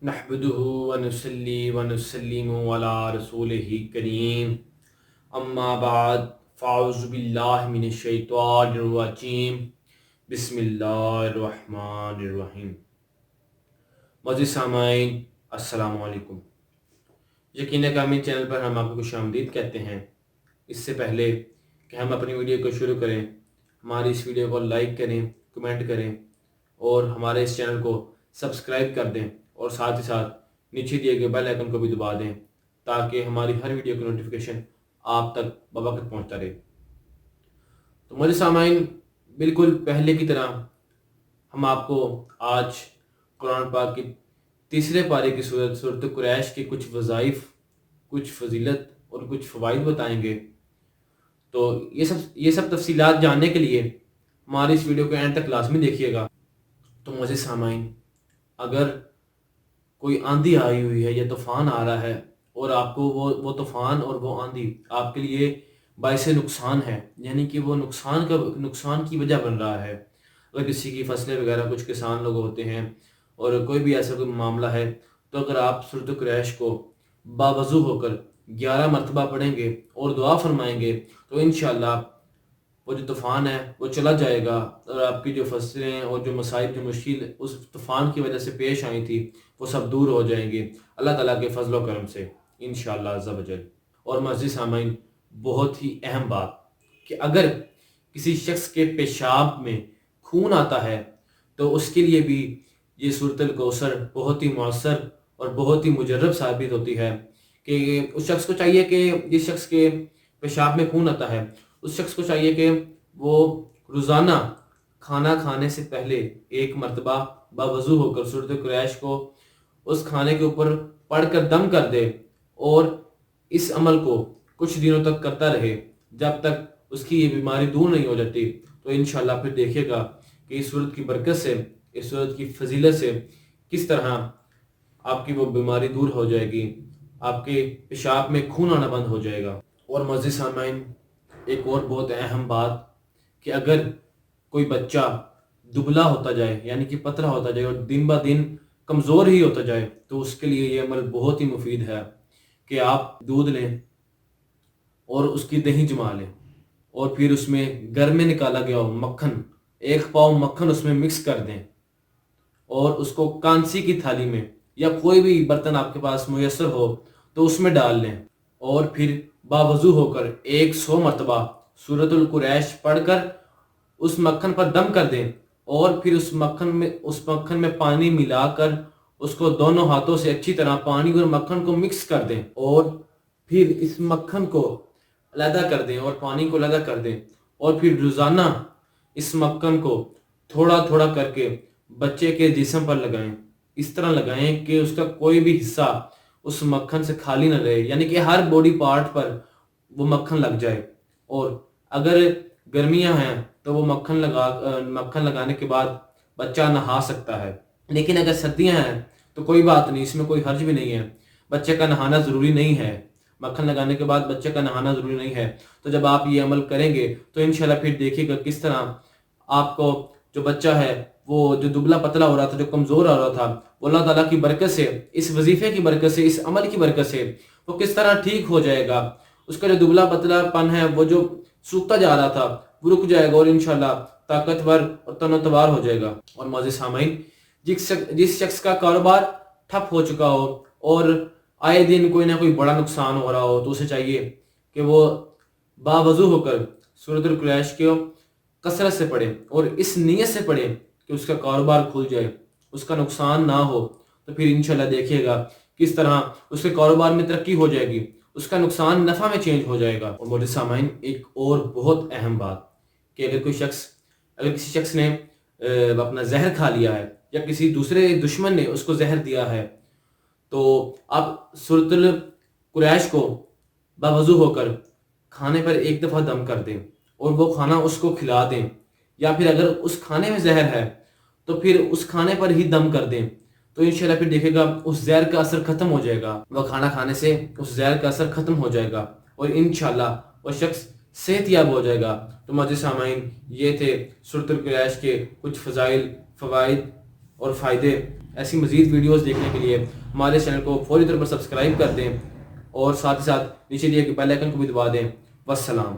نحمده ونصلي ونسلم على رسوله الكريم اما بعد فاعوذ باللہ من الشیطان الرجیم بسم اللہ الرحمن الرحیم۔ معزز سامعین السلام علیکم۔ یقین کامل چینل پر ہم آپ کو خوش آمدید کہتے ہیں۔ اس سے پہلے کہ ہم اپنی ویڈیو کو شروع کریں، ہماری اس ویڈیو کو لائک کریں، کمنٹ کریں اور ہمارے اس چینل کو سبسکرائب کر دیں اور ساتھ ہی ساتھ نیچے دیے گئے بیل آئیکن کو بھی دبا دیں تاکہ ہماری ہر ویڈیو کی نوٹیفیکیشن آپ تک بوقت پہنچتا رہے۔ تو میرے سامعین، بالکل پہلے کی طرح ہم آپ کو آج قرآن پاک کی تیسرے پارے کی سورۃ قریش کے کچھ وظائف، کچھ فضیلت اور کچھ فوائد بتائیں گے۔ تو یہ سب تفصیلات جاننے کے لیے ہماری اس ویڈیو کو اینڈ تک لازمی دیکھیے گا۔ تو معزز سامعین، اگر کوئی آندھی آئی ہوئی ہے یا طوفان آ رہا ہے اور آپ کو وہ طوفان اور وہ آندھی آپ کے لیے باعث نقصان ہے، یعنی کہ وہ نقصان کی وجہ بن رہا ہے، اگر کسی کی فصلیں وغیرہ، کچھ کسان لوگ ہوتے ہیں اور کوئی بھی ایسا کوئی معاملہ ہے، تو اگر آپ سورۃ قریش کو باوضو ہو کر 11 مرتبہ پڑھیں گے اور دعا فرمائیں گے تو انشاءاللہ وہ جو طوفان ہے وہ چلا جائے گا اور آپ کی جو فصلیں اور جو مصائب، جو مشکل اس طوفان کی وجہ سے پیش آئی تھی، وہ سب دور ہو جائیں گے اللہ تعالیٰ کے فضل و کرم سے انشاءاللہ عز و جل۔ اور معزز سامعین، بہت ہی اہم بات کہ اگر کسی شخص کے پیشاب میں خون آتا ہے تو اس کے لیے بھی یہ سورۃ الکوثر بہت ہی مؤثر اور بہت ہی مجرب ثابت ہوتی ہے کہ اس شخص کو چاہیے کہ جس شخص کے پیشاب میں خون آتا ہے اس شخص کو چاہیے کہ وہ روزانہ کھانا کھانے سے پہلے 1 مرتبہ باوضو ہو کر سورۃ قریش کو اس کھانے کے اوپر پڑھ کر دم کر دے اور اس عمل کو کچھ دنوں تک کرتا رہے جب تک اس کی یہ بیماری دور نہیں ہو جاتی۔ تو انشاءاللہ پھر دیکھے گا کہ اس سورت کی برکت سے، اس سورت کی فضیلت سے کس طرح آپ کی وہ بیماری دور ہو جائے گی، آپ کے پیشاب میں خون آنا بند ہو جائے گا۔ اور معزز سامعین، ایک اور بہت اہم بات کہ اگر کوئی بچہ دبلا ہوتا جائے، یعنی کہ پتلا ہوتا جائے اور دن بہ دن کمزور ہی ہوتا جائے، تو اس کے لیے یہ عمل بہت ہی مفید ہے کہ آپ دودھ لیں اور اس کی دہی جما لیں اور پھر اس میں گھر میں نکالا گیا ہو مکھن، 1 پاؤ مکھن اس میں مکس کر دیں اور اس کو کانسی کی تھالی میں یا کوئی بھی برتن آپ کے پاس میسر ہو تو اس میں ڈال لیں اور پھر باوضو ہو کر 100 مرتبہ سورۃ القریش پڑھ کر اس مکھن پر دم کر دیں اور پھر اس مکھن میں پانی ملا کر اس کو دونوں ہاتھوں سے اچھی طرح پانی اور مکھن کو مکس کر دیں اور پھر اس مکھن کو علیحدہ کر دیں اور پانی کو علیحدہ کر دیں اور پھر روزانہ اس مکھن کو تھوڑا تھوڑا کر کے بچے کے جسم پر لگائیں، اس طرح لگائیں کہ اس کا کوئی بھی حصہ اس مکھن سے خالی نہ رہے، یعنی کہ ہر باڈی پارٹ پر وہ مکھن لگ جائے۔ اور اگر گرمیاں ہیں تو وہ مکھن لگانے کے بعد بچہ نہا سکتا ہے، لیکن اگر سردیاں ہیں تو کوئی بات نہیں، اس میں کوئی حرج بھی نہیں ہے، بچے کا نہانا ضروری نہیں ہے، مکھن لگانے کے بعد بچے کا نہانا ضروری نہیں ہے۔ تو جب آپ یہ عمل کریں گے تو انشاءاللہ پھر دیکھیے گا کس طرح آپ کو جو بچہ ہے، وہ جو دبلا پتلا ہو رہا تھا، جو کمزور ہو رہا تھا، وہ اللہ تعالیٰ کی برکت سے، اس وظیفے کی برکت سے، اس عمل کی برکت سے وہ کس طرح ٹھیک ہو جائے گا۔ اس کا جو دبلا پتلا پن ہے، وہ جو سوکھتا جا رہا تھا، وہ رک جائے گا اور انشاءاللہ طاقتور اور تنوتوار ہو جائے گا۔ اور معزز سامعین، جس شخص کا کاروبار ٹھپ ہو چکا ہو اور آئے دن کوئی نہ کوئی بڑا نقصان ہو رہا ہو تو اسے چاہیے کہ وہ باوضو ہو کر سورۃ القریش کو کثرت سے پڑھے اور اس نیت سے پڑھے کہ اس کا کاروبار کھل جائے، اس کا نقصان نہ ہو۔ تو پھر انشاءاللہ دیکھیے گا کس طرح اس کے کاروبار میں ترقی ہو جائے گی، اس کا نقصان نفع میں چینج ہو جائے گا۔ اور میرے سامعین، ایک اور بہت اہم بات کہ اگر کسی شخص نے اپنا زہر کھا لیا ہے یا کسی دوسرے دشمن نے اس کو زہر دیا ہے تو آپ سورۃ القریش کو باوضو ہو کر کھانے پر 1 دفعہ دم کر دیں اور وہ کھانا اس کو کھلا دیں، یا پھر اگر اس کھانے میں زہر ہے تو پھر اس کھانے پر ہی دم کر دیں، تو انشاءاللہ پھر دیکھے گا اس زہر کا اثر ختم ہو جائے گا، وہ کھانا کھانے سے اس زہر کا اثر ختم ہو جائے گا اور انشاءاللہ وہ شخص صحت یاب ہو جائے گا۔ تو معزز سامعین، یہ تھے سورۃ القریش کے کچھ فضائل، فوائد اور فائدے۔ ایسی مزید ویڈیوز دیکھنے کے لیے ہمارے چینل کو فوری طور پر سبسکرائب کر دیں اور ساتھ ہی ساتھ نیچے دیے گئے بیل آئکن کو بھی دبا دیں۔ والسلام۔